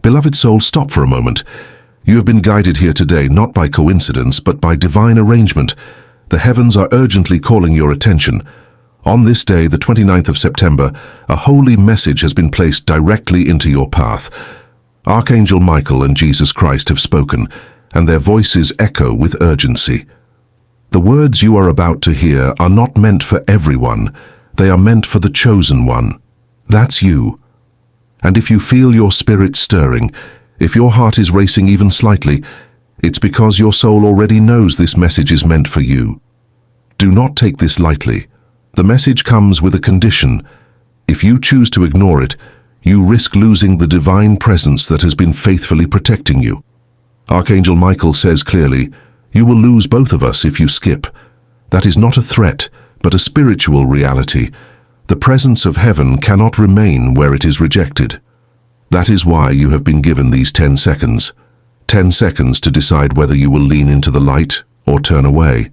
Beloved soul, stop for a moment. You have been guided here today not by coincidence, but by divine arrangement. The heavens are urgently calling your attention. On this day, the 29th of September, a holy message has been placed directly into your path. Archangel Michael and Jesus Christ have spoken, and their voices echo with urgency. The words you are about to hear are not meant for everyone. They are meant for the chosen one. That's you. And if you feel your spirit stirring, if your heart is racing even slightly, it's because your soul already knows this message is meant for you. Do not take this lightly. The message comes with a condition. If you choose to ignore it, you risk losing the divine presence that has been faithfully protecting you. Archangel Michael says clearly, you will lose both of us if you skip. That is not a threat, but a spiritual reality. The presence of heaven cannot remain where it is rejected. That is why you have been given these 10 seconds. 10 seconds to decide whether you will lean into the light or turn away.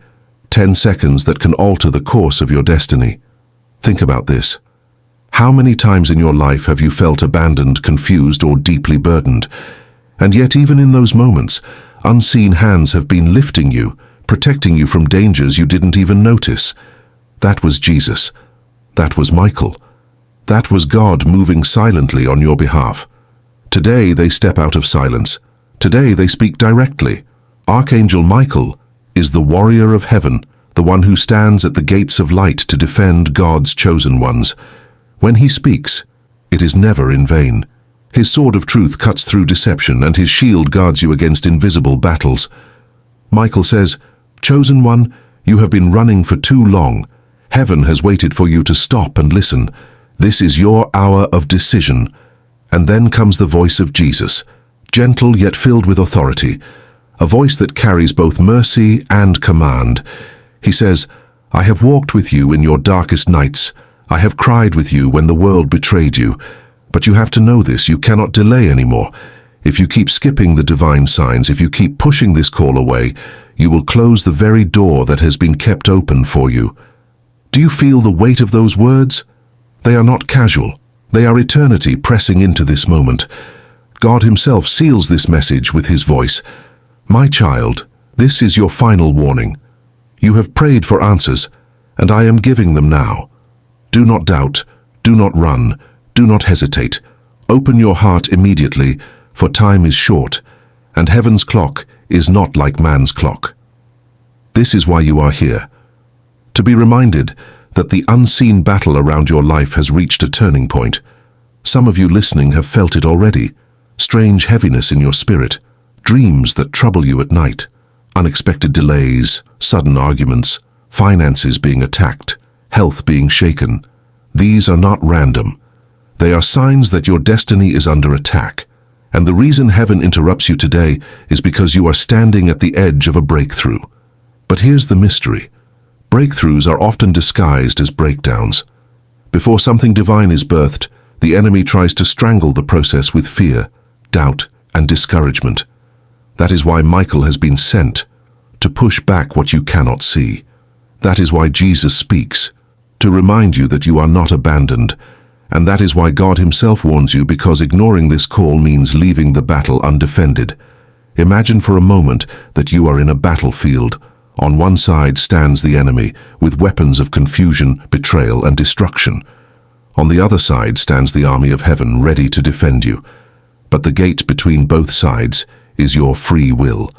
10 seconds that can alter the course of your destiny. Think about this. How many times in your life have you felt abandoned, confused, or deeply burdened? And yet even in those moments, unseen hands have been lifting you, protecting you from dangers you didn't even notice. That was Jesus. That was Michael. That was God moving silently on your behalf. Today they step out of silence. Today they speak directly. Archangel Michael is the warrior of heaven, the one who stands at the gates of light to defend God's chosen ones. When he speaks, it is never in vain. His sword of truth cuts through deception, and his shield guards you against invisible battles. Michael says, "Chosen one, you have been running for too long. Heaven has waited for you to stop and listen. This is your hour of decision." And then comes the voice of Jesus, gentle yet filled with authority, a voice that carries both mercy and command. He says, "I have walked with you in your darkest nights. I have cried with you when the world betrayed you. But you have to know this, you cannot delay anymore. If you keep skipping the divine signs, if you keep pushing this call away, you will close the very door that has been kept open for you." Do you feel the weight of those words? They are not casual. They are eternity pressing into this moment. God himself seals this message with his voice. "My child, this is your final warning. You have prayed for answers, and I am giving them now. Do not doubt, do not run, do not hesitate. Open your heart immediately, for time is short, and heaven's clock is not like man's clock." This is why you are here. To be reminded that the unseen battle around your life has reached a turning point. Some of you listening have felt it already. Strange heaviness in your spirit, dreams that trouble you at night, unexpected delays, sudden arguments, finances being attacked, health being shaken. These are not random. They are signs that your destiny is under attack. And the reason heaven interrupts you today is because you are standing at the edge of a breakthrough. But here's the mystery. Breakthroughs are often disguised as breakdowns. Before something divine is birthed, the enemy tries to strangle the process with fear, doubt, and discouragement. That is why Michael has been sent, to push back what you cannot see. That is why Jesus speaks, to remind you that you are not abandoned. And that is why God himself warns you, because ignoring this call means leaving the battle undefended. Imagine for a moment that you are in a battlefield. On one side stands the enemy, with weapons of confusion, betrayal, and destruction. On the other side stands the army of heaven, ready to defend you. But the gate between both sides is your free will.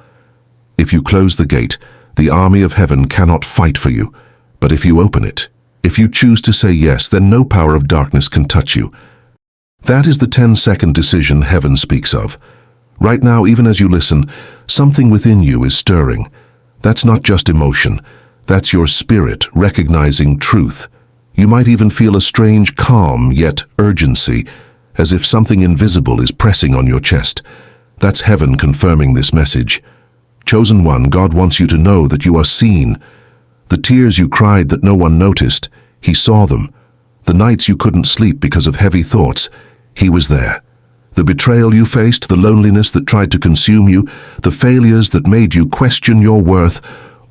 If you close the gate, the army of heaven cannot fight for you. But if you open it, if you choose to say yes, then no power of darkness can touch you. That is the 10-second decision heaven speaks of. Right now, even as you listen, something within you is stirring. That's not just emotion. That's your spirit recognizing truth. You might even feel a strange calm, yet urgency, as if something invisible is pressing on your chest. That's heaven confirming this message. Chosen one, God wants you to know that you are seen. The tears you cried that no one noticed, he saw them. The nights you couldn't sleep because of heavy thoughts, he was there. The betrayal you faced, the loneliness that tried to consume you, the failures that made you question your worth,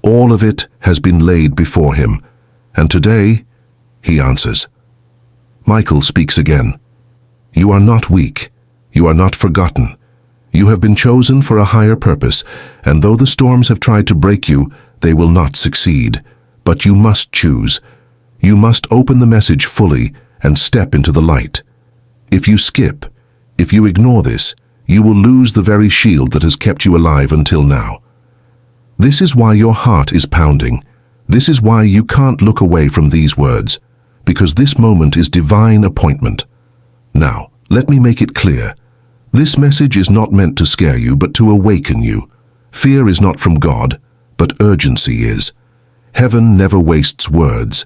all of it has been laid before him. And today, he answers. Michael speaks again. You are not weak. You are not forgotten. You have been chosen for a higher purpose, and though the storms have tried to break you, they will not succeed. But you must choose. You must open the message fully and step into the light. If you skip, if you ignore this, you will lose the very shield that has kept you alive until now. This is why your heart is pounding. This is why you can't look away from these words, because this moment is divine appointment. Now, let me make it clear. This message is not meant to scare you, but to awaken you. Fear is not from God, but urgency is. Heaven never wastes words.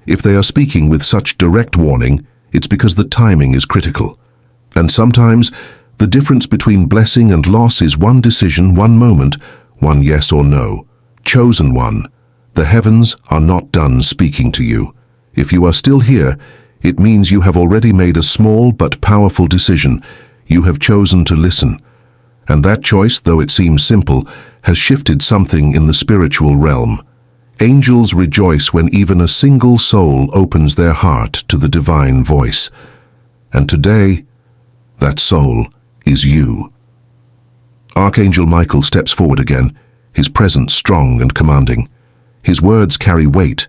If they are speaking with such direct warning, it's because the timing is critical. And sometimes, the difference between blessing and loss is one decision, one moment, one yes or no. Chosen one. The heavens are not done speaking to you. If you are still here, it means you have already made a small but powerful decision. You have chosen to listen. And that choice, though it seems simple, has shifted something in the spiritual realm. Angels rejoice when even a single soul opens their heart to the divine voice. And today, that soul is you. Archangel Michael steps forward again, his presence strong and commanding. His words carry weight,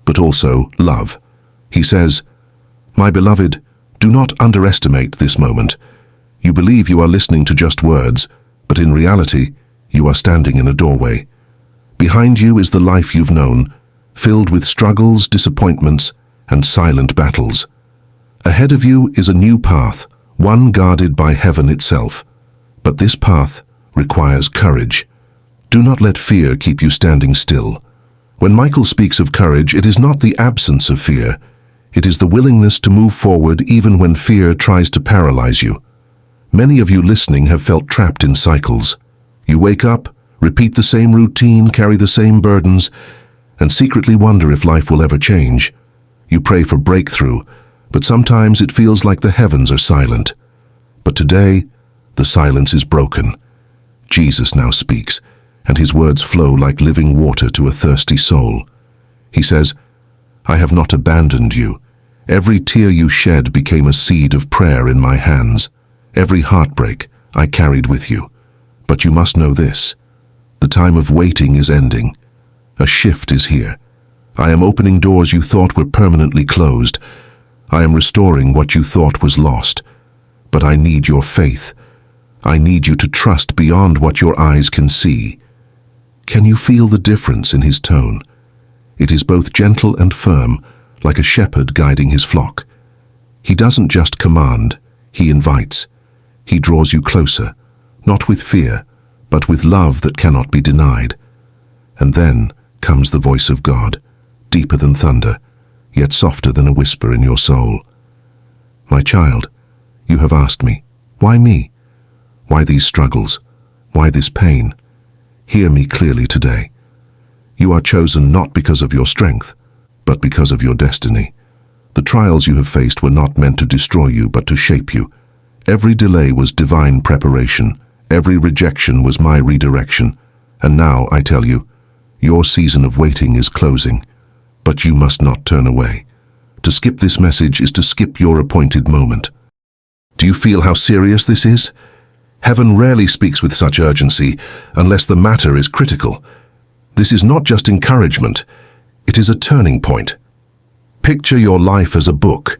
but also love. He says, "My beloved, do not underestimate this moment. You believe you are listening to just words, but in reality, you are standing in a doorway. Behind you is the life you've known, filled with struggles, disappointments, and silent battles. Ahead of you is a new path, one guarded by heaven itself. But this path requires courage. Do not let fear keep you standing still. When Michael speaks of courage, it is not the absence of fear. It is the willingness to move forward even when fear tries to paralyze you. Many of you listening have felt trapped in cycles. You wake up, repeat the same routine, carry the same burdens, and secretly wonder if life will ever change. You pray for breakthrough, but sometimes it feels like the heavens are silent. But today, the silence is broken. Jesus now speaks, and his words flow like living water to a thirsty soul. He says, "I have not abandoned you. Every tear you shed became a seed of prayer in my hands. Every heartbreak I carried with you. But you must know this. The time of waiting is ending. A shift is here. I am opening doors you thought were permanently closed. I am restoring what you thought was lost. But I need your faith. I need you to trust beyond what your eyes can see." Can you feel the difference in his tone? It is both gentle and firm, like a shepherd guiding his flock. He doesn't just command, he invites. He draws you closer, not with fear, but with love that cannot be denied. And then comes the voice of God, deeper than thunder, yet softer than a whisper in your soul. "My child, you have asked me, why me? Why these struggles? Why this pain? Hear me clearly today. You are chosen not because of your strength, but because of your destiny. The trials you have faced were not meant to destroy you, but to shape you. Every delay was divine preparation. Every rejection was my redirection. And now, I tell you, your season of waiting is closing. But you must not turn away. To skip this message is to skip your appointed moment. Do you feel how serious this is? Heaven rarely speaks with such urgency unless the matter is critical. This is not just encouragement, it is a turning point. Picture your life as a book.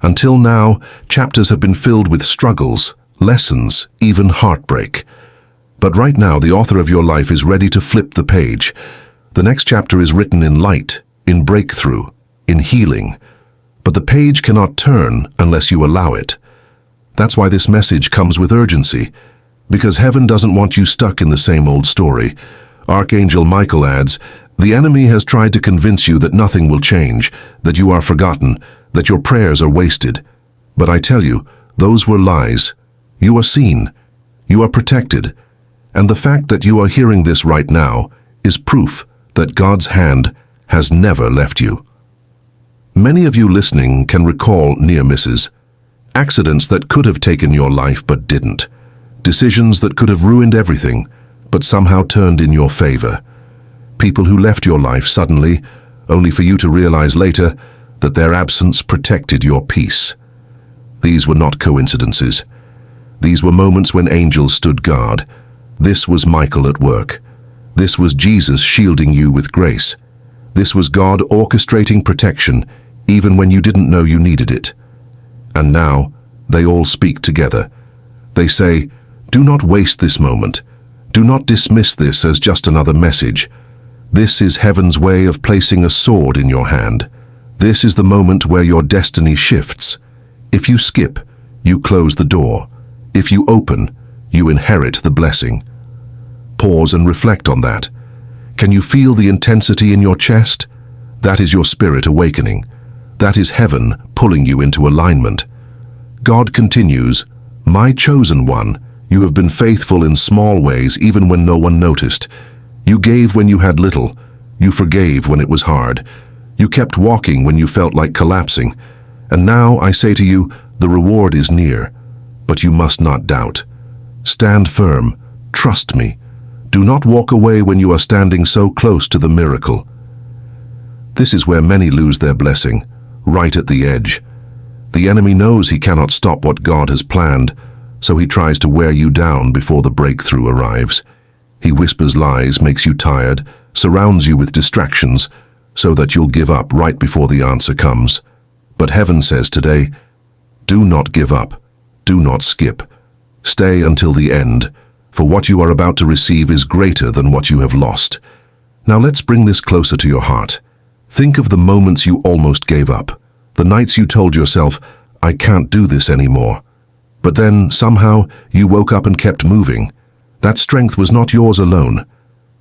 Until now, chapters have been filled with struggles, lessons, even heartbreak. But right now, the author of your life is ready to flip the page. The next chapter is written in light, in breakthrough, in healing. But the page cannot turn unless you allow it. That's why this message comes with urgency, because heaven doesn't want you stuck in the same old story. Archangel Michael adds, "The enemy has tried to convince you that nothing will change, that you are forgotten, that your prayers are wasted. But I tell you, those were lies. You are seen, you are protected, and the fact that you are hearing this right now is proof that God's hand has never left you." Many of you listening can recall near misses. Accidents that could have taken your life but didn't. Decisions that could have ruined everything, but somehow turned in your favor. People who left your life suddenly, only for you to realize later that their absence protected your peace. These were not coincidences. These were moments when angels stood guard. This was Michael at work. This was Jesus shielding you with grace. This was God orchestrating protection, even when you didn't know you needed it. And now, they all speak together. They say, "Do not waste this moment. Do not dismiss this as just another message. This is heaven's way of placing a sword in your hand. This is the moment where your destiny shifts. If you skip, you close the door. If you open, you inherit the blessing." Pause and reflect on that. Can you feel the intensity in your chest? That is your spirit awakening. That is heaven pulling you into alignment. God continues, "My chosen one, you have been faithful in small ways even when no one noticed. You gave when you had little. You forgave when it was hard. You kept walking when you felt like collapsing. And now I say to you, the reward is near. But you must not doubt. Stand firm. Trust me. Do not walk away when you are standing so close to the miracle." This is where many lose their blessing, right at the edge. The enemy knows he cannot stop what God has planned, so he tries to wear you down before the breakthrough arrives. He whispers lies, makes you tired, surrounds you with distractions, so that you'll give up right before the answer comes. But heaven says today, do not give up. Do not skip. Stay until the end, for what you are about to receive is greater than what you have lost. Now let's bring this closer to your heart. Think of the moments you almost gave up, the nights you told yourself, "I can't do this anymore." But then, somehow, you woke up and kept moving. That strength was not yours alone.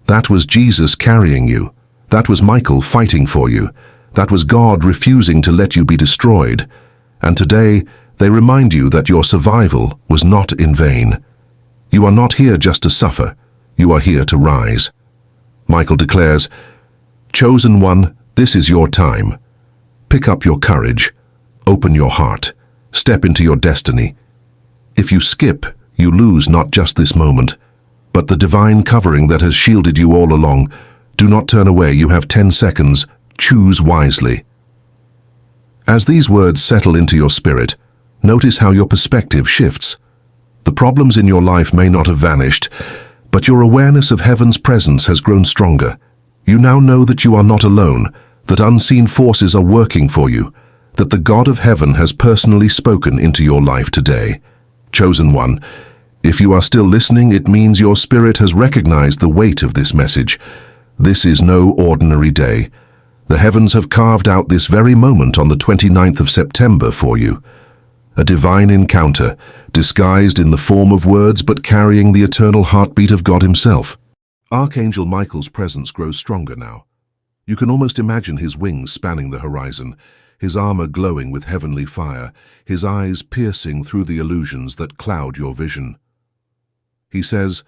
That was Jesus carrying you. That was Michael fighting for you. That was God refusing to let you be destroyed. And today, they remind you that your survival was not in vain. You are not here just to suffer. You are here to rise. Michael declares, "Chosen one, this is your time. Pick up your courage. Open your heart. Step into your destiny. If you skip, you lose not just this moment, but the divine covering that has shielded you all along. Do not turn away. You have 10 seconds. Choose wisely." As these words settle into your spirit, notice how your perspective shifts. The problems in your life may not have vanished, but your awareness of heaven's presence has grown stronger. You now know that you are not alone, that unseen forces are working for you, that the God of heaven has personally spoken into your life today. Chosen one, if you are still listening, it means your spirit has recognized the weight of this message. This is no ordinary day. The heavens have carved out this very moment on the 29th of September for you. A divine encounter, disguised in the form of words but carrying the eternal heartbeat of God himself. Archangel Michael's presence grows stronger now. You can almost imagine his wings spanning the horizon, his armor glowing with heavenly fire, his eyes piercing through the illusions that cloud your vision. He says,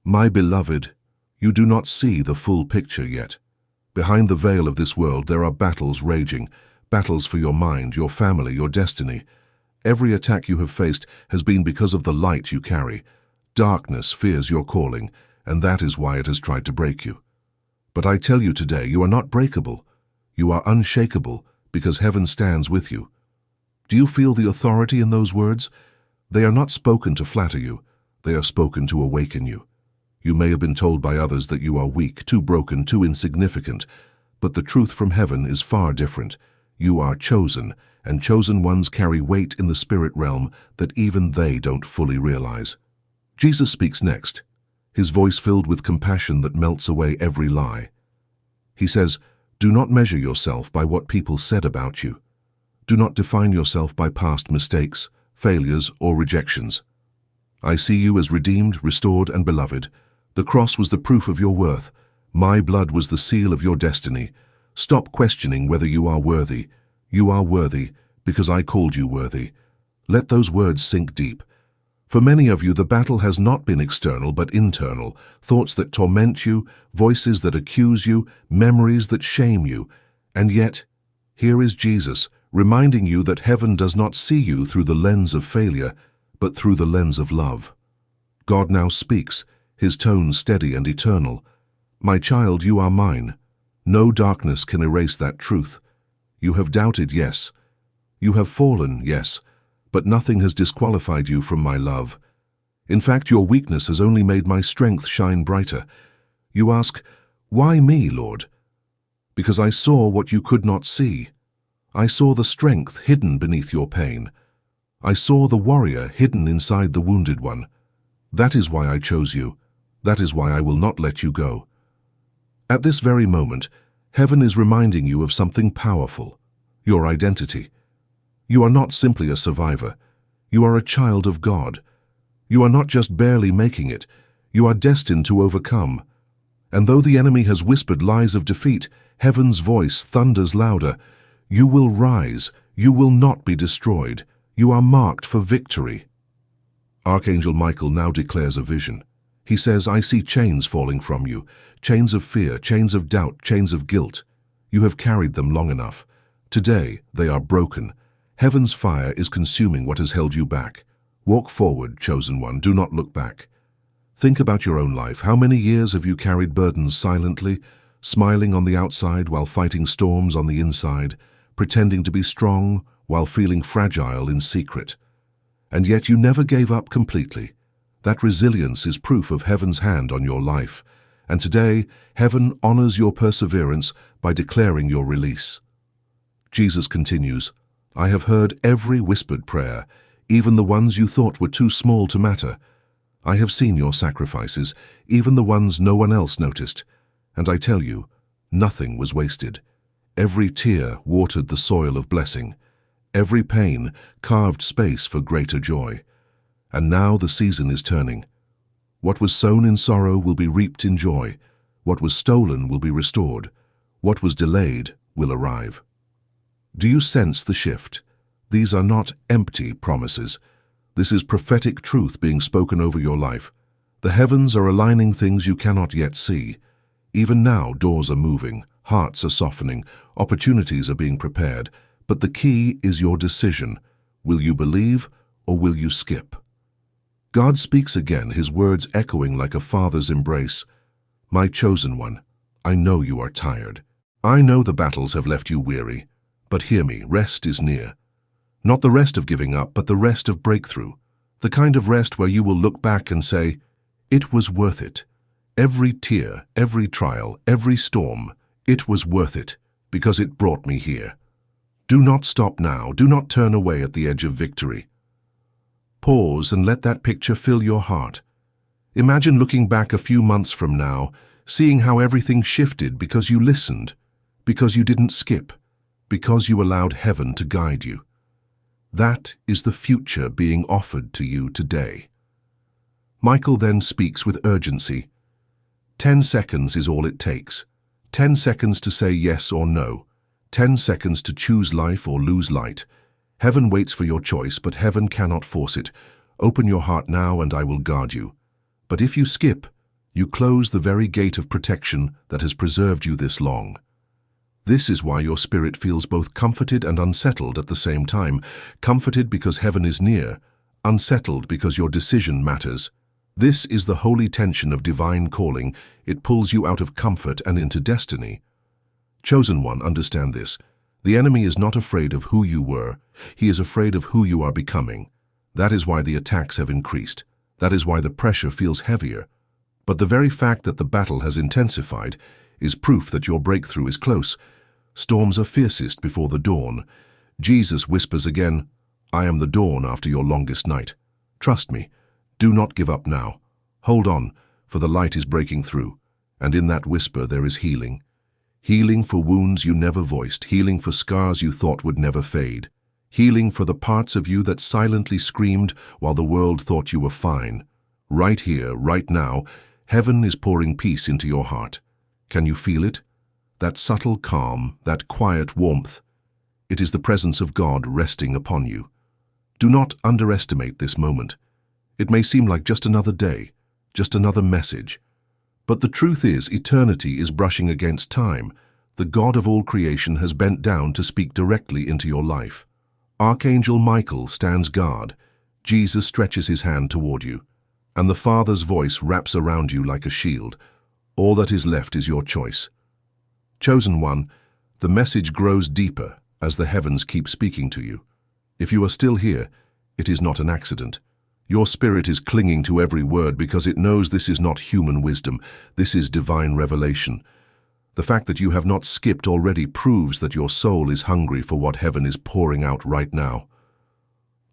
"My beloved, you do not see the full picture yet. Behind the veil of this world there are battles raging, battles for your mind, your family, your destiny. Every attack you have faced has been because of the light you carry. Darkness fears your calling, and that is why it has tried to break you. But I tell you today, you are not breakable. You are unshakable, because heaven stands with you." Do you feel the authority in those words? They are not spoken to flatter you. They are spoken to awaken you. You may have been told by others that you are weak, too broken, too insignificant, but the truth from heaven is far different. You are chosen, and chosen ones carry weight in the spirit realm that even they don't fully realize. Jesus speaks next, his voice filled with compassion that melts away every lie. He says, "Do not measure yourself by what people said about you. Do not define yourself by past mistakes, failures, or rejections. I see you as redeemed, restored, and beloved. The cross was the proof of your worth. My blood was the seal of your destiny. Stop questioning whether you are worthy. You are worthy because I called you worthy." Let those words sink deep. For many of you, the battle has not been external but internal. Thoughts that torment you, voices that accuse you, memories that shame you. And yet, here is Jesus, reminding you that heaven does not see you through the lens of failure, but through the lens of love. God now speaks, his tone steady and eternal. "My child, you are mine. No darkness can erase that truth. You have doubted, yes. You have fallen, yes. but nothing has disqualified you from my love. In fact, your weakness has only made my strength shine brighter. You ask, why me, Lord? Because I saw what you could not see. I saw the strength hidden beneath your pain. I saw the warrior hidden inside the wounded one. That is why I chose you. That is why I will not let you go. At this very moment, heaven is reminding you of something powerful, your identity. You are not simply a survivor. You are a child of God. You are not just barely making it. You are destined to overcome. And though the enemy has whispered lies of defeat, heaven's voice thunders louder. You will rise. You will not be destroyed. You are marked for victory. Archangel Michael now declares a vision. He says, I see chains falling from you, chains of fear, chains of doubt, chains of guilt. You have carried them long enough. Today, they are broken. Heaven's fire is consuming what has held you back. Walk forward, chosen one. Do not look back. Think about your own life. How many years have you carried burdens silently, smiling on the outside while fighting storms on the inside, pretending to be strong while feeling fragile in secret? And yet you never gave up completely. That resilience is proof of heaven's hand on your life. And today, heaven honors your perseverance by declaring your release. Jesus continues, I have heard every whispered prayer, even the ones you thought were too small to matter. I have seen your sacrifices, even the ones no one else noticed. And I tell you, nothing was wasted. Every tear watered the soil of blessing. Every pain carved space for greater joy. And now the season is turning. What was sown in sorrow will be reaped in joy. What was stolen will be restored. What was delayed will arrive. Do you sense the shift? These are not empty promises. This is prophetic truth being spoken over your life. The heavens are aligning things you cannot yet see. Even now, doors are moving, hearts are softening, opportunities are being prepared. But the key is your decision. Will you believe or will you skip? God speaks again, his words echoing like a father's embrace. My chosen one, I know you are tired. I know the battles have left you weary. But hear me, rest is near. Not the rest of giving up, but the rest of breakthrough. The kind of rest where you will look back and say, it was worth it. Every tear, every trial, every storm, it was worth it, because it brought me here. Do not stop now. Do not turn away at the edge of victory. Pause and let that picture fill your heart. Imagine looking back a few months from now, seeing how everything shifted because you listened, because you didn't skip, because you allowed heaven to guide you. That is the future being offered to you today. Michael then speaks with urgency. 10 seconds is all it takes. 10 seconds to say yes or no. 10 seconds to choose life or lose light. Heaven waits for your choice, but heaven cannot force it. Open your heart now and I will guard you. But if you skip, you close the very gate of protection that has preserved you this long. This is why your spirit feels both comforted and unsettled at the same time. Comforted because heaven is near, unsettled because your decision matters. This is the holy tension of divine calling. It pulls you out of comfort and into destiny. Chosen one, understand this. The enemy is not afraid of who you were. He is afraid of who you are becoming. That is why the attacks have increased. That is why the pressure feels heavier. But the very fact that the battle has intensified is proof that your breakthrough is close. Storms are fiercest before the dawn. Jesus whispers again, I am the dawn after your longest night. Trust me. Do not give up now. Hold on, for the light is breaking through. And in that whisper there is healing. Healing for wounds you never voiced, healing for scars you thought would never fade, healing for the parts of you that silently screamed while the world thought you were fine. Right here, right now, heaven is pouring peace into your heart. Can you feel it? That subtle calm, that quiet warmth. It is the presence of God resting upon you. Do not underestimate this moment. It may seem like just another day, just another message. But the truth is, eternity is brushing against time. The God of all creation has bent down to speak directly into your life. Archangel Michael stands guard. Jesus stretches his hand toward you. And the Father's voice wraps around you like a shield. All that is left is your choice. Chosen one, the message grows deeper as the heavens keep speaking to you. If you are still here, It is not an accident. Your spirit is clinging to every word because it knows this is not human wisdom. This is divine revelation. The fact that you have not skipped already proves that your soul is hungry for what heaven is pouring out right now.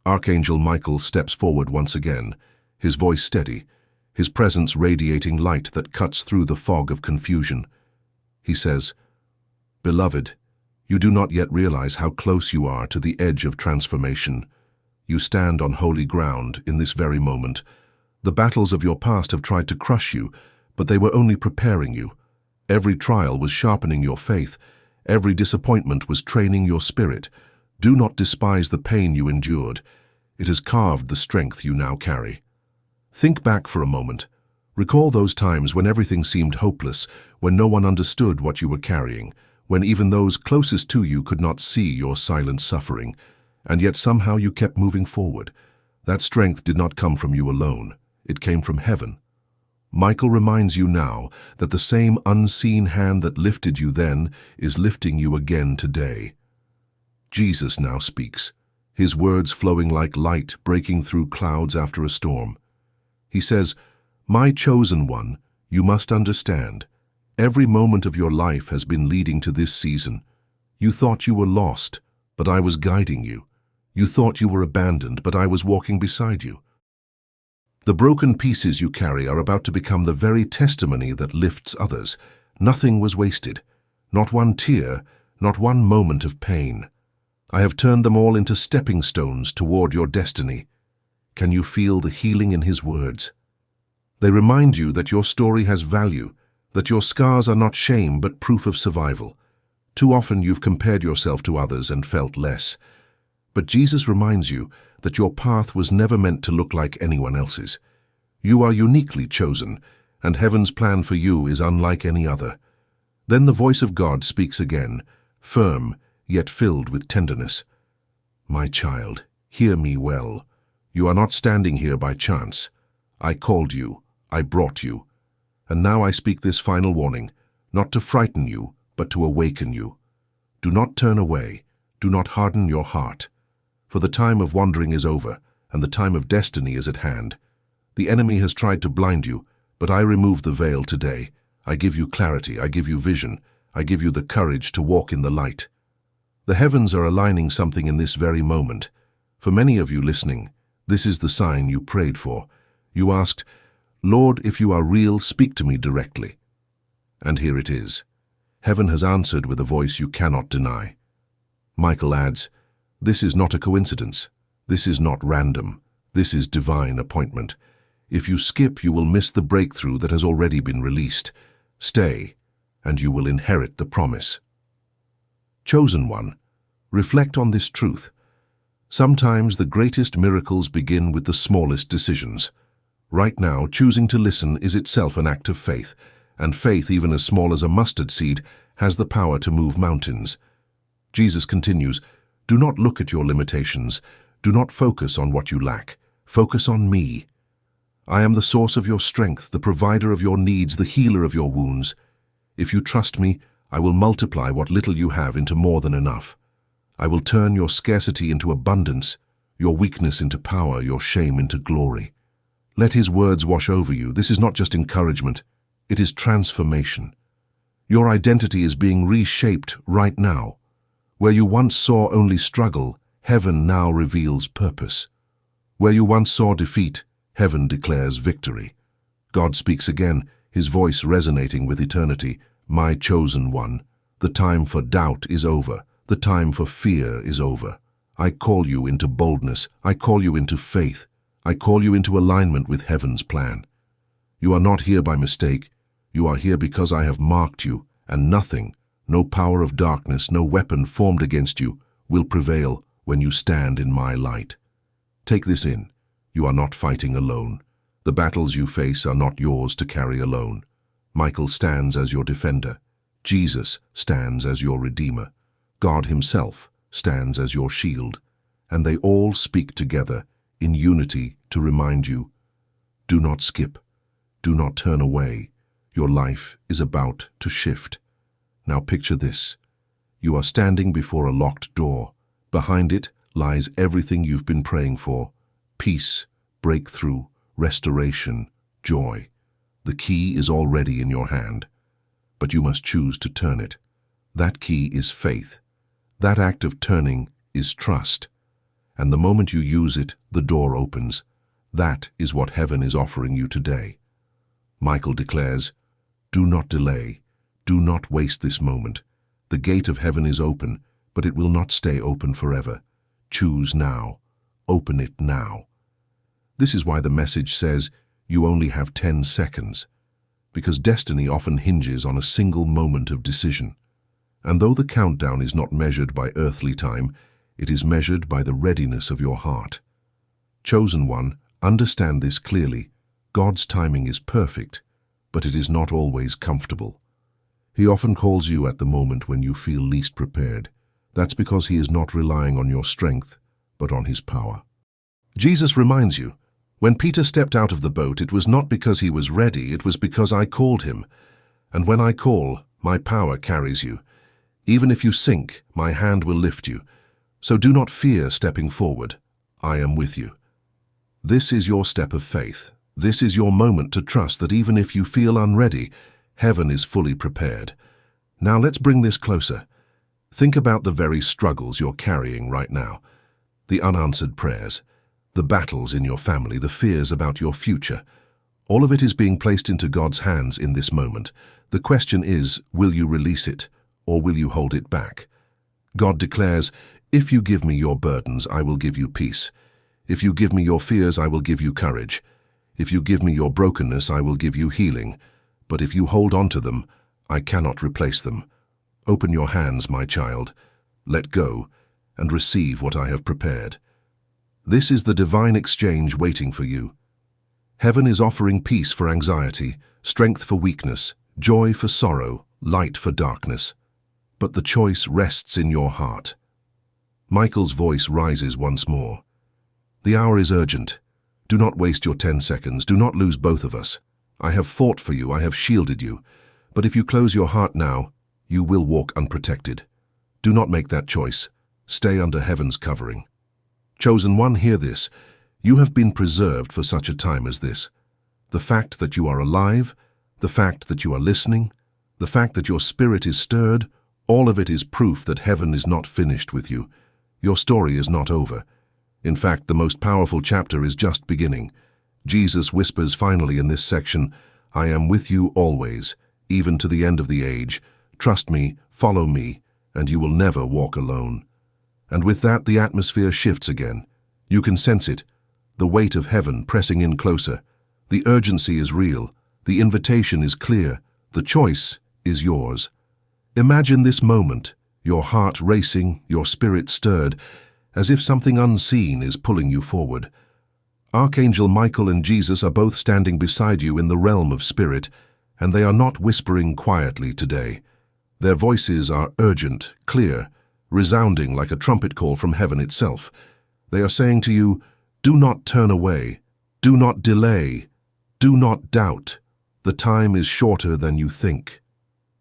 Archangel Michael steps forward once again, his voice steady, his presence radiating light that cuts through the fog of confusion. He says, "Beloved, you do not yet realize how close you are to the edge of transformation. You stand on holy ground in this very moment. The battles of your past have tried to crush you, but they were only preparing you. Every trial was sharpening your faith. Every disappointment was training your spirit. Do not despise the pain you endured. It has carved the strength you now carry." Think back for a moment. Recall those times when everything seemed hopeless, when no one understood what you were carrying, when even those closest to you could not see your silent suffering, and yet somehow you kept moving forward. That strength did not come from you alone. It came from heaven. Michael reminds you now that the same unseen hand that lifted you then is lifting you again today. Jesus now speaks, his words flowing like light breaking through clouds after a storm. He says, "My chosen one, you must understand. Every moment of your life has been leading to this season. You thought you were lost, but I was guiding you. You thought you were abandoned, but I was walking beside you. The broken pieces you carry are about to become the very testimony that lifts others. Nothing was wasted. Not one tear, not one moment of pain. I have turned them all into stepping stones toward your destiny." Can you feel the healing in his words? They remind you that your story has value, that your scars are not shame but proof of survival. Too often you've compared yourself to others and felt less. But Jesus reminds you that your path was never meant to look like anyone else's. You are uniquely chosen, and heaven's plan for you is unlike any other. Then the voice of God speaks again, firm, yet filled with tenderness. "My child, hear me well. You are not standing here by chance. I called you, I brought you. And now I speak this final warning, not to frighten you, but to awaken you. Do not turn away, do not harden your heart. For the time of wandering is over, and the time of destiny is at hand. The enemy has tried to blind you, but I remove the veil today. I give you clarity, I give you vision, I give you the courage to walk in the light. The heavens are aligning something in this very moment. For many of you listening, this is the sign you prayed for. You asked, "Lord, if you are real, speak to me directly." And here it is. Heaven has answered with a voice you cannot deny. Michael adds, "This is not a coincidence. This is not random. This is divine appointment. If you skip, you will miss the breakthrough that has already been released. Stay, and you will inherit the promise." Chosen one, reflect on this truth. Sometimes the greatest miracles begin with the smallest decisions. Right now, choosing to listen is itself an act of faith, and faith, even as small as a mustard seed, has the power to move mountains. Jesus continues, "Do not look at your limitations. Do not focus on what you lack. Focus on me. I am the source of your strength, the provider of your needs, the healer of your wounds. If you trust me, I will multiply what little you have into more than enough. I will turn your scarcity into abundance, your weakness into power, your shame into glory." Let his words wash over you. This is not just encouragement, it is transformation. Your identity is being reshaped right now. Where you once saw only struggle, heaven now reveals purpose. Where you once saw defeat, heaven declares victory. God speaks again, his voice resonating with eternity. "My chosen one, the time for doubt is over. The time for fear is over. I call you into boldness. I call you into faith. I call you into alignment with heaven's plan. You are not here by mistake. You are here because I have marked you, and nothing, no power of darkness, no weapon formed against you, will prevail when you stand in my light." Take this in. You are not fighting alone. The battles you face are not yours to carry alone. Michael stands as your defender. Jesus stands as your redeemer. God himself stands as your shield. And they all speak together in unity to remind you, do not skip, do not turn away. Your life is about to shift. Now picture this. You are standing before a locked door. Behind it lies everything you've been praying for: peace, breakthrough, restoration, joy. The key is already in your hand, but you must choose to turn it. That key is faith. That act of turning is trust. And the moment you use it, the door opens. That is what heaven is offering you today. Michael declares, "Do not delay. Do not waste this moment. The gate of heaven is open, but it will not stay open forever. Choose now. Open it now." This is why the message says you only have 10 seconds, because destiny often hinges on a single moment of decision. And though the countdown is not measured by earthly time, it is measured by the readiness of your heart. Chosen one, understand this clearly. God's timing is perfect, but it is not always comfortable. He often calls you at the moment when you feel least prepared. That's because he is not relying on your strength, but on his power. Jesus reminds you, when Peter stepped out of the boat, it was not because he was ready, it was because I called him. And when I call, my power carries you. Even if you sink, my hand will lift you. So do not fear stepping forward. I am with you. This is your step of faith. This is your moment to trust that even if you feel unready, heaven is fully prepared. Now let's bring this closer. Think about the very struggles you're carrying right now. The unanswered prayers, the battles in your family, the fears about your future. All of it is being placed into God's hands in this moment. The question is, will you release it, or will you hold it back? God declares, "If you give me your burdens, I will give you peace. If you give me your fears, I will give you courage. If you give me your brokenness, I will give you healing. But if you hold on to them, I cannot replace them. Open your hands, my child. Let go, and receive what I have prepared." This is the divine exchange waiting for you. Heaven is offering peace for anxiety, strength for weakness, joy for sorrow, light for darkness. But the choice rests in your heart. Michael's voice rises once more. The hour is urgent. Do not waste your 10 seconds. Do not lose both of us. I have fought for you. I have shielded you. But if you close your heart now, you will walk unprotected. Do not make that choice. Stay under heaven's covering. Chosen one, hear this. You have been preserved for such a time as this. The fact that you are alive, the fact that you are listening, the fact that your spirit is stirred, all of it is proof that heaven is not finished with you. Your story is not over. In fact, the most powerful chapter is just beginning. Jesus whispers finally in this section, "I am with you always, even to the end of the age. Trust me, follow me, and you will never walk alone." And with that, the atmosphere shifts again. You can sense it, the weight of heaven pressing in closer. The urgency is real. The invitation is clear. The choice is yours. Imagine this moment, your heart racing, your spirit stirred, as if something unseen is pulling you forward. Archangel Michael and Jesus are both standing beside you in the realm of spirit, and they are not whispering quietly today. Their voices are urgent, clear, resounding like a trumpet call from heaven itself. They are saying to you, do not turn away, do not delay, do not doubt. The time is shorter than you think.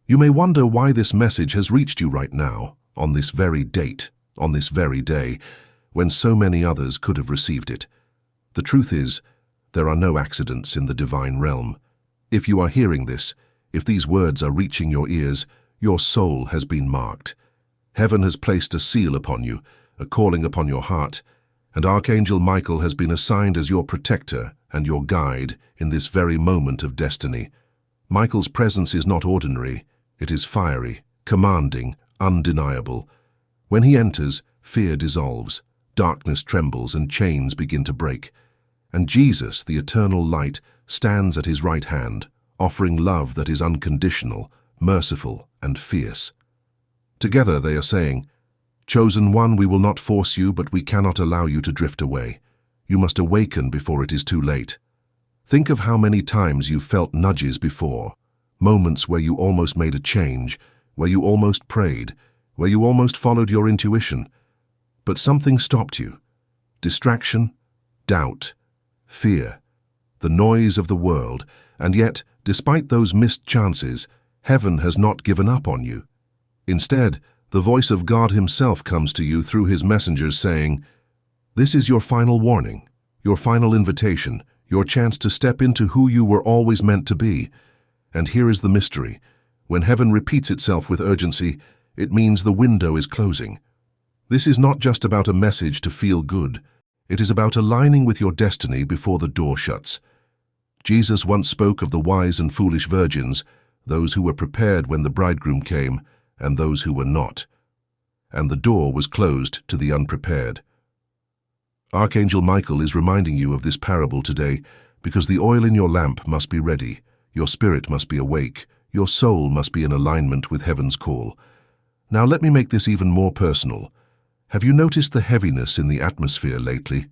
You may wonder why this message has reached you right now, on this very date, on this very day, when so many others could have received it. The truth is, there are no accidents in the divine realm. If you are hearing this, if these words are reaching your ears, your soul has been marked. Heaven has placed a seal upon you, a calling upon your heart, and Archangel Michael has been assigned as your protector and your guide in this very moment of destiny. Michael's presence is not ordinary, it is fiery, commanding, undeniable. When he enters, fear dissolves, darkness trembles, and chains begin to break. And Jesus, the eternal light, stands at his right hand, offering love that is unconditional, merciful, and fierce. Together they are saying, "Chosen one, we will not force you, but we cannot allow you to drift away. You must awaken before it is too late." Think of how many times you've felt nudges before, moments where you almost made a change, where you almost prayed, where you almost followed your intuition. But something stopped you. Distraction, doubt, fear, the noise of the world, and yet, despite those missed chances, heaven has not given up on you. Instead, The voice of God himself comes to you through his messengers saying, "This is your final warning, your final invitation, your chance to step into who you were always meant to be." And here is the mystery. When heaven repeats itself with urgency, it means the window is closing. This is not just about a message to feel good. It is about aligning with your destiny before the door shuts. Jesus once spoke of the wise and foolish virgins, those who were prepared when the bridegroom came, and those who were not. And the door was closed to the unprepared. Archangel Michael is reminding you of this parable today because the oil in your lamp must be ready, your spirit must be awake, your soul must be in alignment with heaven's call. Now let me make this even more personal. Have you noticed the heaviness in the atmosphere lately?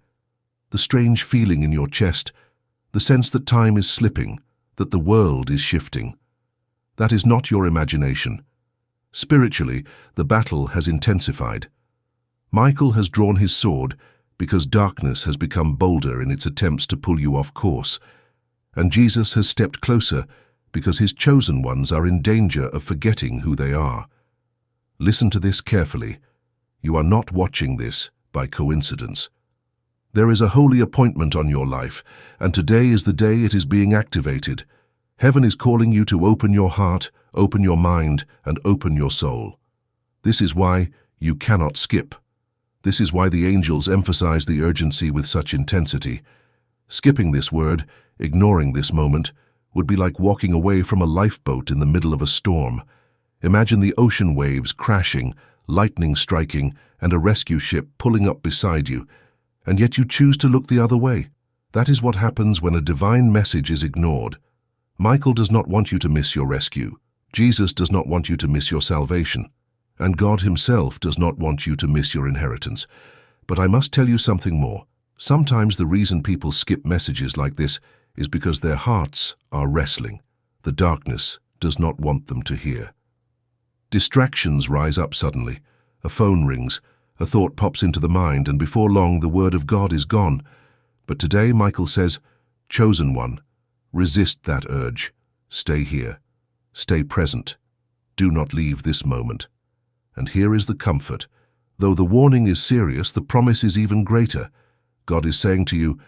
The strange feeling in your chest, the sense that time is slipping, that the world is shifting. That is not your imagination. Spiritually, the battle has intensified. Michael has drawn his sword because darkness has become bolder in its attempts to pull you off course. And Jesus has stepped closer because his chosen ones are in danger of forgetting who they are. Listen to this carefully. You are not watching this by coincidence. There is a holy appointment on your life, and today is the day it is being activated. Heaven is calling you to open your heart, open your mind, and open your soul. This is why you cannot skip. This is why the angels emphasize the urgency with such intensity. Skipping this word, ignoring this moment, would be like walking away from a lifeboat in the middle of a storm. Imagine the ocean waves crashing, lightning striking, and a rescue ship pulling up beside you, and yet you choose to look the other way. That is what happens when a divine message is ignored. Michael does not want you to miss your rescue. Jesus does not want you to miss your salvation. And God himself does not want you to miss your inheritance. But I must tell you something more. Sometimes the reason people skip messages like this is because their hearts are wrestling. The darkness does not want them to hear. Distractions rise up suddenly. A phone rings, a thought pops into the mind, and before long the word of God is gone. But today Michael says, "Chosen one, resist that urge. Stay here. Stay present. Do not leave this moment." And here is the comfort. Though the warning is serious, the promise is even greater. God is saying to you,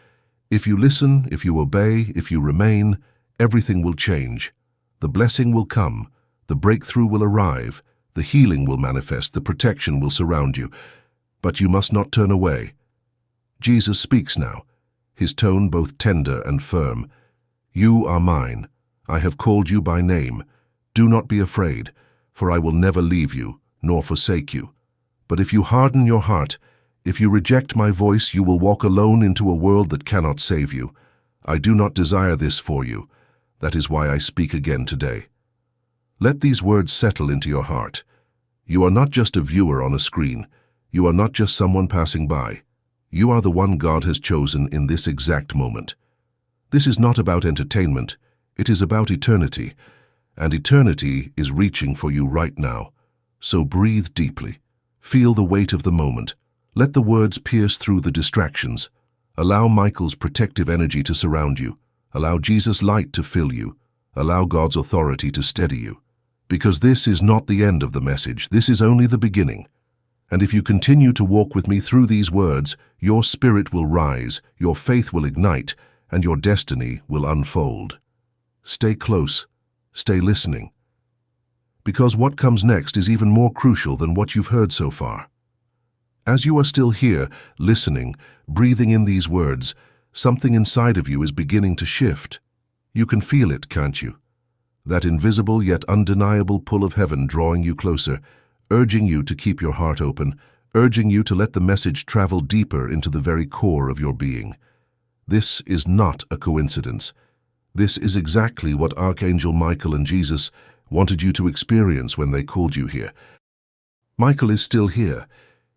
if you listen, if you obey, if you remain, everything will change. The blessing will come. The breakthrough will arrive. The healing will manifest. The protection will surround you. But you must not turn away. Jesus speaks now, his tone both tender and firm. "You are mine. I have called you by name. Do not be afraid, for I will never leave you, nor forsake you. But if you harden your heart, if you reject my voice, you will walk alone into a world that cannot save you. I do not desire this for you. That is why I speak again today." Let these words settle into your heart. You are not just a viewer on a screen. You are not just someone passing by. You are the one God has chosen in this exact moment. This is not about entertainment. It is about eternity. And eternity is reaching for you right now. So breathe deeply. Feel the weight of the moment. Let the words pierce through the distractions. Allow Michael's protective energy to surround you. Allow Jesus' light to fill you. Allow God's authority to steady you. Because this is not the end of the message. This is only the beginning. And if you continue to walk with me through these words, your spirit will rise, your faith will ignite, and your destiny will unfold. Stay close. Stay listening. Because what comes next is even more crucial than what you've heard so far. As you are still here, listening, breathing in these words, something inside of you is beginning to shift. You can feel it, can't you? That invisible yet undeniable pull of heaven drawing you closer, urging you to keep your heart open, urging you to let the message travel deeper into the very core of your being. This is not a coincidence. This is exactly what Archangel Michael and Jesus wanted you to experience when they called you here. Michael is still here.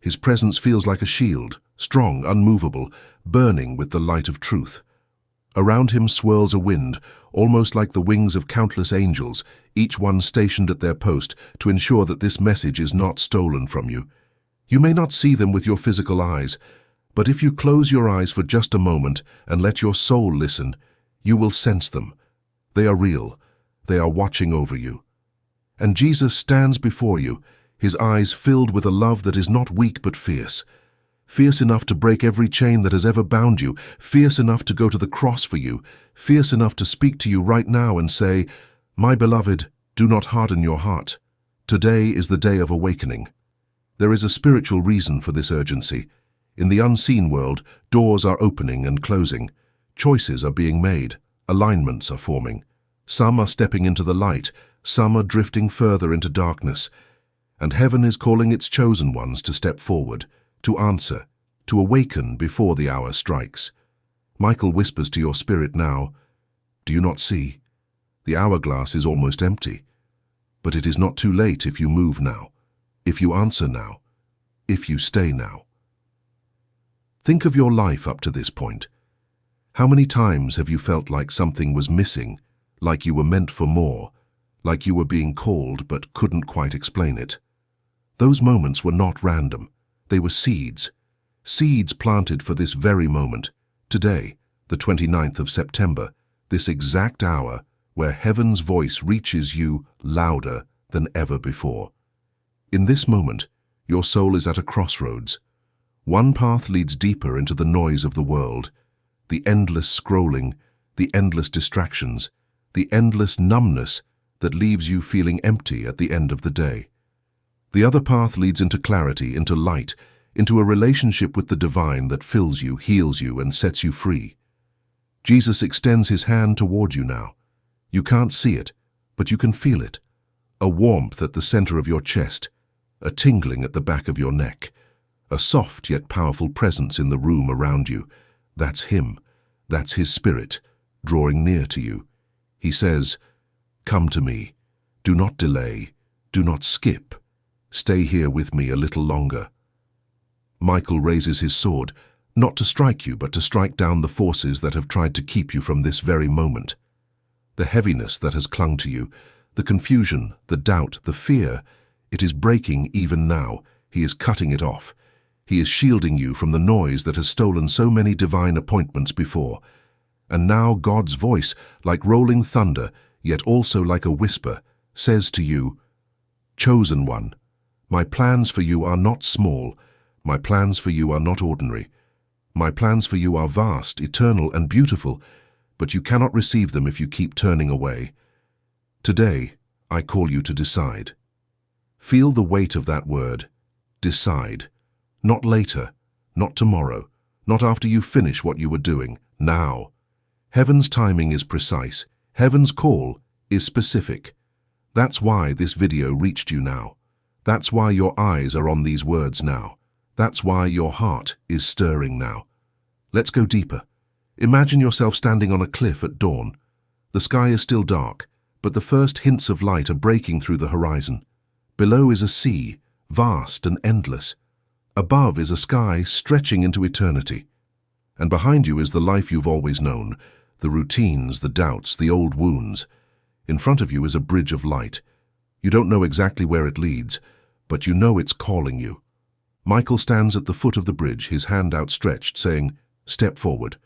His presence feels like a shield, strong, unmovable, burning with the light of truth. Around him swirls a wind, almost like the wings of countless angels, each one stationed at their post to ensure that this message is not stolen from you. You may not see them with your physical eyes, but if you close your eyes for just a moment and let your soul listen, you will sense them. They are real. They are watching over you. And Jesus stands before you, his eyes filled with a love that is not weak but fierce. Fierce enough to break every chain that has ever bound you, fierce enough to go to the cross for you, fierce enough to speak to you right now and say, "My beloved, do not harden your heart. Today is the day of awakening." There is a spiritual reason for this urgency. In the unseen world, doors are opening and closing. Choices are being made. Alignments are forming. Some are stepping into the light. Some are drifting further into darkness. And heaven is calling its chosen ones to step forward, to answer, to awaken before the hour strikes. Michael whispers to your spirit now, "Do you not see? The hourglass is almost empty. But it is not too late if you move now, if you answer now, if you stay now." Think of your life up to this point. How many times have you felt like something was missing, like you were meant for more, like you were being called but couldn't quite explain it? Those moments were not random. They were seeds. Seeds planted for this very moment, today, the 29th of September, this exact hour where heaven's voice reaches you louder than ever before. In this moment, your soul is at a crossroads. One path leads deeper into the noise of the world, the endless scrolling, the endless distractions, the endless numbness that leaves you feeling empty at the end of the day. The other path leads into clarity, into light, into a relationship with the divine that fills you, heals you, and sets you free. Jesus extends his hand toward you now. You can't see it, but you can feel it. A warmth at the center of your chest, a tingling at the back of your neck, a soft yet powerful presence in the room around you. That's him. That's his spirit, drawing near to you. He says, "Come to me. Do not delay. Do not skip. Stay here with me a little longer." Michael raises his sword, not to strike you, but to strike down the forces that have tried to keep you from this very moment. The heaviness that has clung to you, the confusion, the doubt, the fear, it is breaking even now. He is cutting it off. He is shielding you from the noise that has stolen so many divine appointments before. And now God's voice, like rolling thunder, yet also like a whisper, says to you, "Chosen one, my plans for you are not small. My plans for you are not ordinary. My plans for you are vast, eternal, and beautiful, but you cannot receive them if you keep turning away. Today, I call you to decide." Feel the weight of that word. Decide. Not later, not tomorrow, not after you finish what you were doing. Now. Heaven's timing is precise. Heaven's call is specific. That's why this video reached you now. That's why your eyes are on these words now. That's why your heart is stirring now. Let's go deeper. Imagine yourself standing on a cliff at dawn. The sky is still dark, but the first hints of light are breaking through the horizon. Below is a sea, vast and endless. Above is a sky stretching into eternity. And behind you is the life you've always known, the routines, the doubts, the old wounds. In front of you is a bridge of light. You don't know exactly where it leads, but you know it's calling you. Michael stands at the foot of the bridge, his hand outstretched, saying, "Step forward."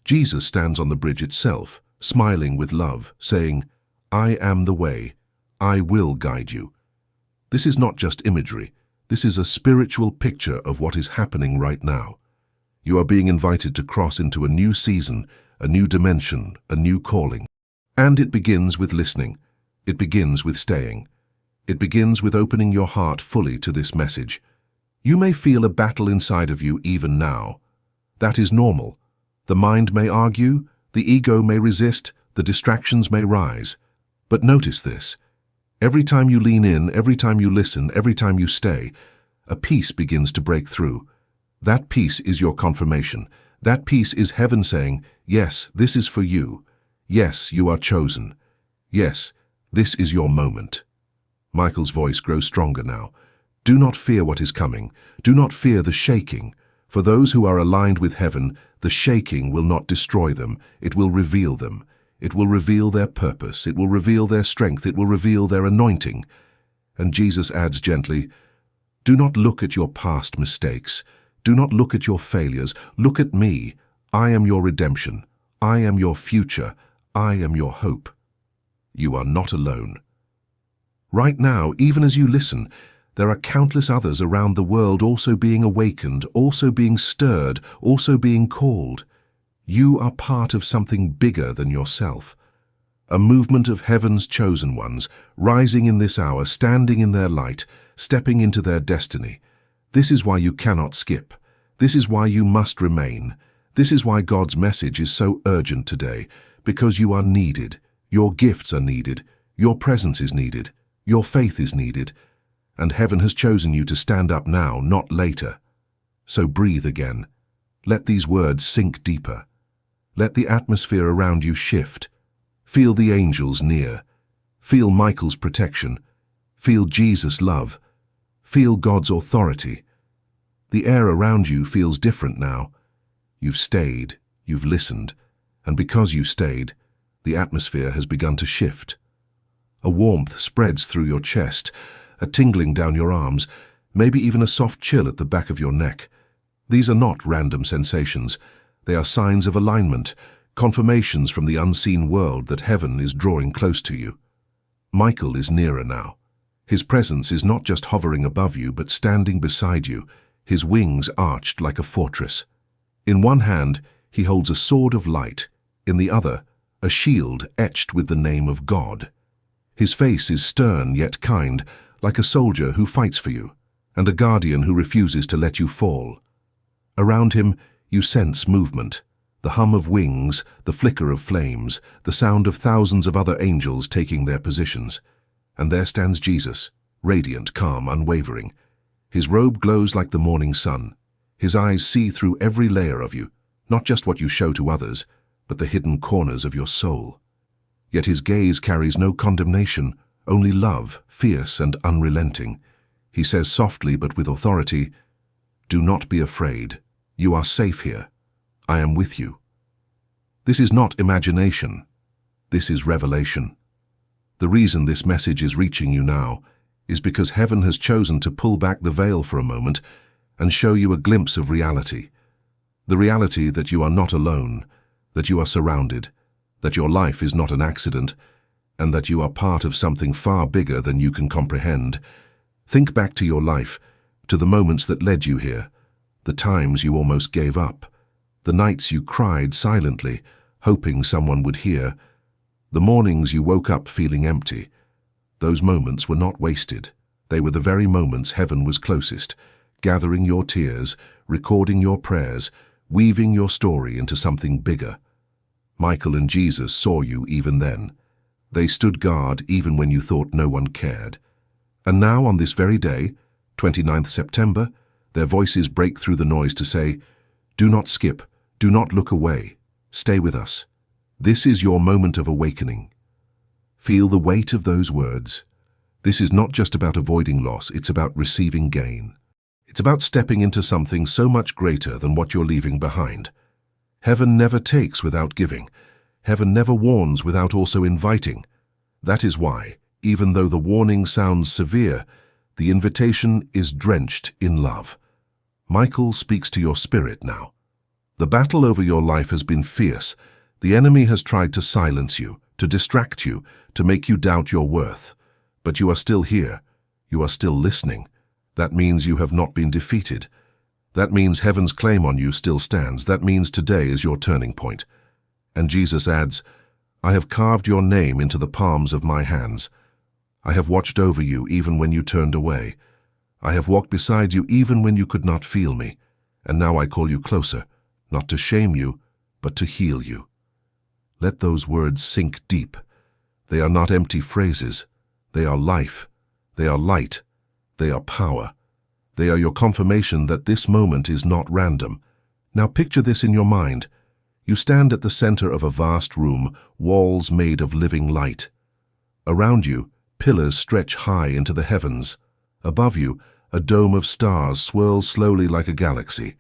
Jesus stands on the bridge itself, smiling with love, saying, "I am the way. I will guide you." This is not just imagery. This is a spiritual picture of what is happening right now. You are being invited to cross into a new season, a new dimension, a new calling. And it begins with listening. It begins with staying. It begins with opening your heart fully to this message. You may feel a battle inside of you even now. That is normal. The mind may argue, the ego may resist, the distractions may rise. But notice this. Every time you lean in, every time you listen, every time you stay, a peace begins to break through. That peace is your confirmation. That peace is heaven saying, "Yes, this is for you. Yes, you are chosen. Yes, this is your moment." Michael's voice grows stronger now. Do not fear what is coming. Do not fear the shaking. For those who are aligned with heaven, the shaking will not destroy them. It will reveal them. It will reveal their purpose. It will reveal their strength. It will reveal their anointing. And Jesus adds gently, "Do not look at your past mistakes. Do not look at your failures. Look at me. I am your redemption. I am your future. I am your hope." You are not alone. Right now, even as you listen, There are countless others around the world also being awakened, also being stirred, also being called. You are part of something bigger than yourself. A movement of heaven's chosen ones, rising in this hour, standing in their light, stepping into their destiny. This is why you cannot skip. This is why you must remain. This is why God's message is so urgent today, because you are needed. Your gifts are needed. Your presence is needed. Your faith is needed. And heaven has chosen you to stand up now, not later. So breathe again. Let these words sink deeper. Let the atmosphere around you shift. Feel the angels near. Feel Michael's protection. Feel Jesus' love. Feel God's authority. The air around you feels different now. You've stayed, you've listened, and because you stayed, the atmosphere has begun to shift. A warmth spreads through your chest, a tingling down your arms, maybe even a soft chill at the back of your neck. These are not random sensations. They are signs of alignment, confirmations from the unseen world that heaven is drawing close to you. Michael is nearer now. His presence is not just hovering above you, but standing beside you, his wings arched like a fortress. In one hand, he holds a sword of light, in the other, a shield etched with the name of God. His face is stern yet kind, like a soldier who fights for you, and a guardian who refuses to let you fall. Around him, you sense movement, the hum of wings, the flicker of flames, the sound of thousands of other angels taking their positions. And there stands Jesus, radiant, calm, unwavering. His robe glows like the morning sun. His eyes see through every layer of you, not just what you show to others, but the hidden corners of your soul. Yet his gaze carries no condemnation, only love, fierce and unrelenting. He says softly but with authority, "Do not be afraid. You are safe here. I am with you." This is not imagination. This is revelation. The reason this message is reaching you now is because heaven has chosen to pull back the veil for a moment and show you a glimpse of reality. The reality that you are not alone, that you are surrounded, that your life is not an accident, and that you are part of something far bigger than you can comprehend. Think back to your life, to the moments that led you here, the times you almost gave up, the nights you cried silently, hoping someone would hear, the mornings you woke up feeling empty. Those moments were not wasted. They were the very moments heaven was closest, gathering your tears, recording your prayers, weaving your story into something bigger. Michael and Jesus saw you even then. They stood guard even when you thought no one cared. And now on this very day, 29th September, their voices break through the noise to say, "Do not skip, do not look away, stay with us. This is your moment of awakening." Feel the weight of those words. This is not just about avoiding loss, it's about receiving gain. It's about stepping into something so much greater than what you're leaving behind. Heaven never takes without giving. Heaven never warns without also inviting. That is why, even though the warning sounds severe, the invitation is drenched in love. Michael speaks to your spirit now. The battle over your life has been fierce. The enemy has tried to silence you, to distract you, to make you doubt your worth. But you are still here. You are still listening. That means you have not been defeated. That means heaven's claim on you still stands. That means today is your turning point. And Jesus adds, "I have carved your name into the palms of my hands. I have watched over you even when you turned away. I have walked beside you even when you could not feel me. And now I call you closer, not to shame you, but to heal you." Let those words sink deep. They are not empty phrases. They are life. They are light. They are power. They are your confirmation that this moment is not random. Now picture this in your mind. You stand at the center of a vast room, walls made of living light. Around you, pillars stretch high into the heavens. Above you, a dome of stars swirls slowly like a galaxy.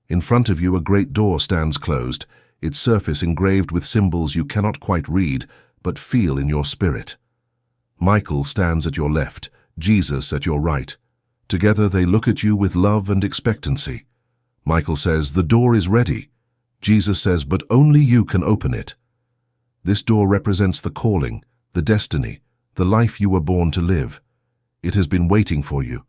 In front of you, a great door stands closed, its surface engraved with symbols you cannot quite read, but feel in your spirit. Michael stands at your left, Jesus at your right. Together they look at you with love and expectancy. Michael says, "The door is ready." Jesus says, "But only you can open it." This door represents the calling, the destiny, the life you were born to live. It has been waiting for you.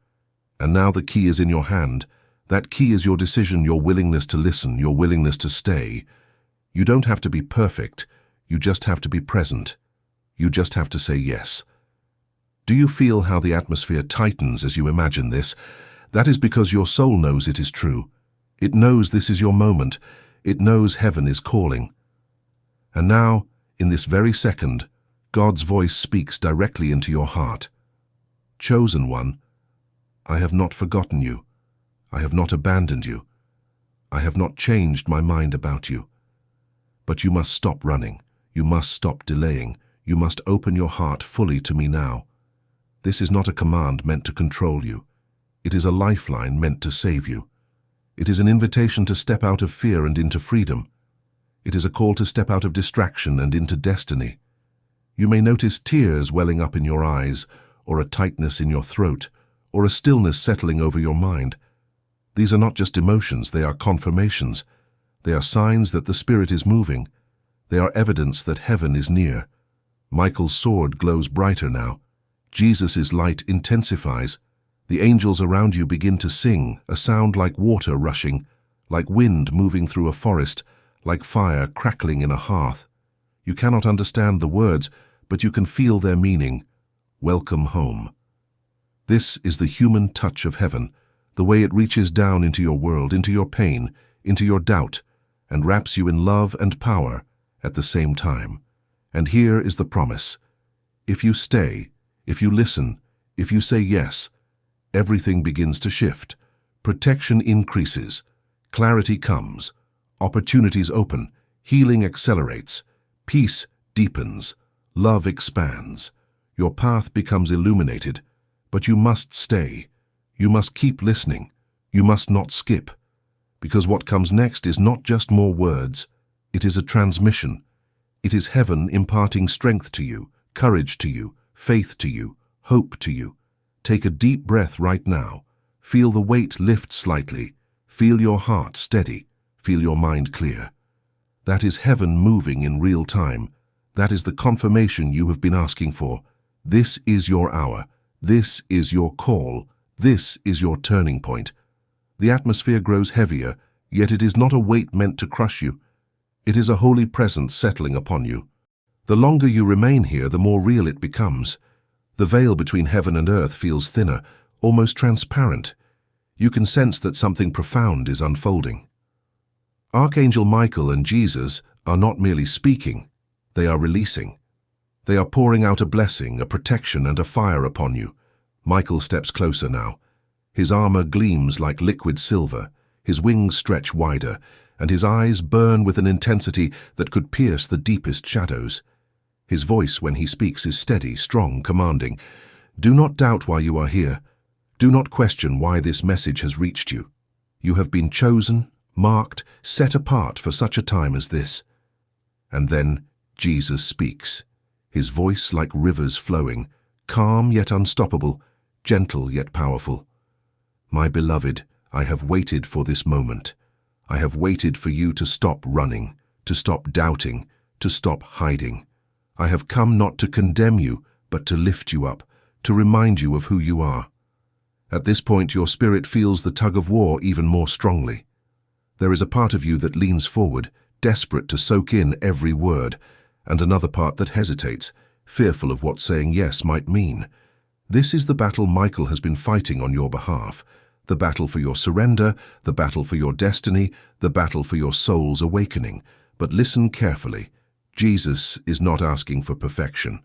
And now the key is in your hand. That key is your decision, your willingness to listen, your willingness to stay. You don't have to be perfect. You just have to be present. You just have to say yes. Do you feel how the atmosphere tightens as you imagine this? That is because your soul knows it is true. It knows this is your moment. It knows heaven is calling. And now, in this very second, God's voice speaks directly into your heart. Chosen one, I have not forgotten you. I have not abandoned you. I have not changed my mind about you. But you must stop running. You must stop delaying. You must open your heart fully to me now. This is not a command meant to control you. It is a lifeline meant to save you. It is an invitation to step out of fear and into freedom. It is a call to step out of distraction and into destiny. You may notice tears welling up in your eyes, or a tightness in your throat, or a stillness settling over your mind. These are not just emotions, they are confirmations. They are signs that the Spirit is moving. They are evidence that heaven is near. Michael's sword glows brighter now. Jesus' light intensifies. The angels around you begin to sing, a sound like water rushing, like wind moving through a forest, like fire crackling in a hearth. You cannot understand the words, but you can feel their meaning. Welcome home. This is the human touch of heaven, the way it reaches down into your world, into your pain, into your doubt, and wraps you in love and power at the same time. And here is the promise. If you stay, if you listen, if you say yes, everything begins to shift. Protection increases. Clarity comes. Opportunities open. Healing accelerates. Peace deepens. Love expands. Your path becomes illuminated. But you must stay. You must keep listening. You must not skip. Because what comes next is not just more words. It is a transmission. It is heaven imparting strength to you, courage to you, faith to you, hope to you. Take a deep breath right now. Feel the weight lift slightly. Feel your heart steady. Feel your mind clear. That is heaven moving in real time. That is the confirmation you have been asking for. This is your hour. This is your call. This is your turning point. The atmosphere grows heavier, yet it is not a weight meant to crush you. It is a holy presence settling upon you. The longer you remain here, the more real it becomes. The veil between heaven and earth feels thinner, almost transparent. You can sense that something profound is unfolding. Archangel Michael and Jesus are not merely speaking, they are releasing. They are pouring out a blessing, a protection, and a fire upon you. Michael steps closer now. His armor gleams like liquid silver, his wings stretch wider, and his eyes burn with an intensity that could pierce the deepest shadows. His voice, when he speaks, is steady, strong, commanding. Do not doubt why you are here. Do not question why this message has reached you. You have been chosen, marked, set apart for such a time as this. And then Jesus speaks, his voice like rivers flowing, calm yet unstoppable, gentle yet powerful. My beloved, I have waited for this moment. I have waited for you to stop running, to stop doubting, to stop hiding. I have come not to condemn you, but to lift you up, to remind you of who you are. At this point, your spirit feels the tug of war even more strongly. There is a part of you that leans forward, desperate to soak in every word, and another part that hesitates, fearful of what saying yes might mean. This is the battle Michael has been fighting on your behalf, the battle for your surrender, the battle for your destiny, the battle for your soul's awakening. But listen carefully. Jesus is not asking for perfection.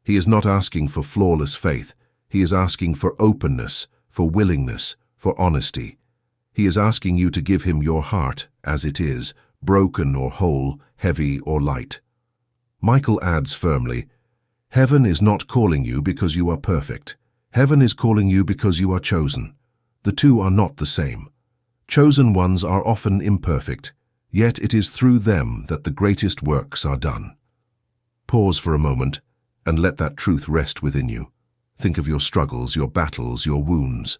He is not asking for flawless faith. He is asking for openness, for willingness, for honesty. He is asking you to give him your heart as it is, broken or whole, heavy or light. Michael adds firmly, Heaven is not calling you because you are perfect. Heaven is calling you because you are chosen. The two are not the same. Chosen ones are often imperfect, yet it is through them that the greatest works are done. Pause for a moment and let that truth rest within you. Think of your struggles, your battles, your wounds.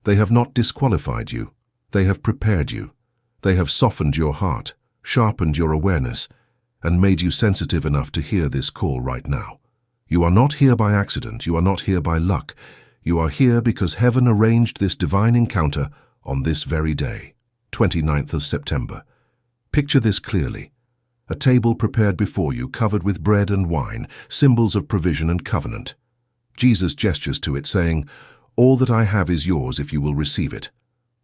They have not disqualified you. They have prepared you. They have softened your heart, sharpened your awareness, and made you sensitive enough to hear this call right now. You are not here by accident. You are not here by luck. You are here because heaven arranged this divine encounter on this very day, 29th of September. Picture this clearly. A table prepared before you, covered with bread and wine, symbols of provision and covenant. Jesus gestures to it, saying, "All that I have is yours if you will receive it."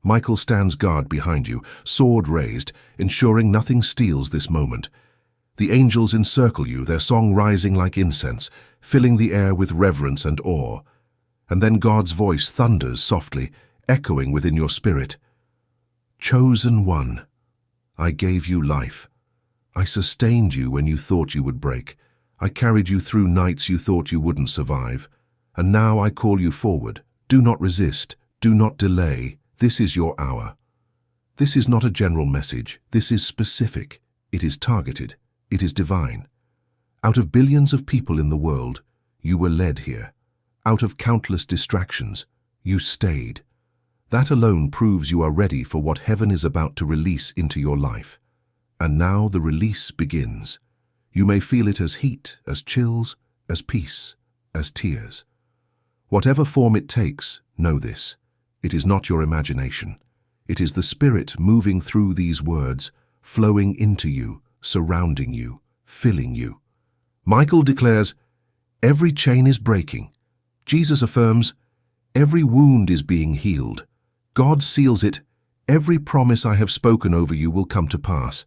Michael stands guard behind you, sword raised, ensuring nothing steals this moment. The angels encircle you, their song rising like incense, filling the air with reverence and awe. And then God's voice thunders softly, echoing within your spirit. "Chosen one, I gave you life. I sustained you when you thought you would break. I carried you through nights you thought you wouldn't survive. And now I call you forward. Do not resist. Do not delay. This is your hour." This is not a general message. This is specific. It is targeted. It is divine. Out of billions of people in the world, you were led here. Out of countless distractions, you stayed. That alone proves you are ready for what heaven is about to release into your life. And now the release begins. You may feel it as heat, as chills, as peace, as tears. Whatever form it takes, know this. It is not your imagination. It is the Spirit moving through these words, flowing into you, surrounding you, filling you. Michael declares, "Every chain is breaking." Jesus affirms, "Every wound is being healed." God seals it, "Every promise I have spoken over you will come to pass."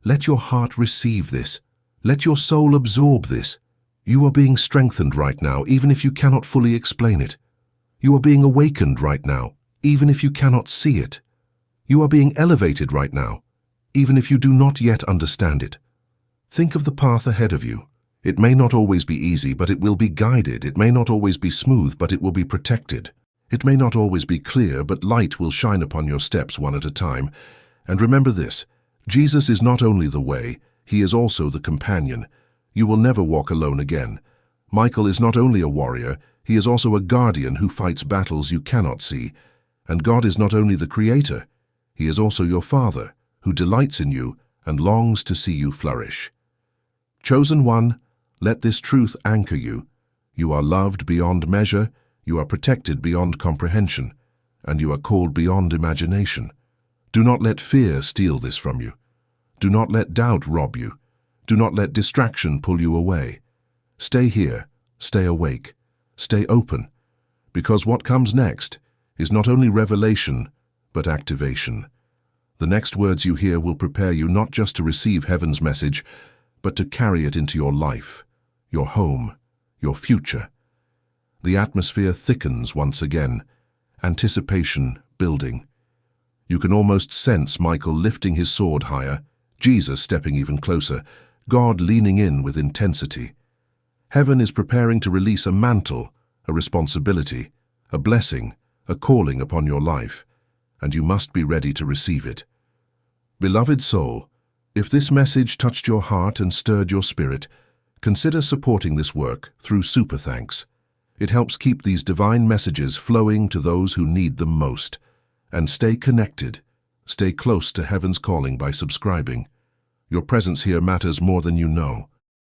Let your heart receive this. Let your soul absorb this. You are being strengthened right now, even if you cannot fully explain it. You are being awakened right now, even if you cannot see it. You are being elevated right now, even if you do not yet understand it. Think of the path ahead of you. It may not always be easy, but it will be guided. It may not always be smooth, but it will be protected. It may not always be clear, but light will shine upon your steps one at a time. And remember this, Jesus is not only the way, he is also the companion. You will never walk alone again. Michael is not only a warrior, he is also a guardian who fights battles you cannot see. And God is not only the creator, he is also your Father, who delights in you and longs to see you flourish. Chosen one, let this truth anchor you. You are loved beyond measure, you are protected beyond comprehension, and you are called beyond imagination. Do not let fear steal this from you. Do not let doubt rob you. Do not let distraction pull you away. Stay here, stay awake, stay open, because what comes next is not only revelation, but activation. The next words you hear will prepare you not just to receive heaven's message, but to carry it into your life, your home, your future. The atmosphere thickens once again, anticipation building. You can almost sense Michael lifting his sword higher, Jesus stepping even closer, God leaning in with intensity. Heaven is preparing to release a mantle, a responsibility, a blessing, a calling upon your life, and you must be ready to receive it. Beloved soul, if this message touched your heart and stirred your spirit, consider supporting this work through Super Thanks. It helps keep these divine messages flowing to those who need them most. And stay connected. Stay close to heaven's calling by subscribing. Your presence here matters more than you know.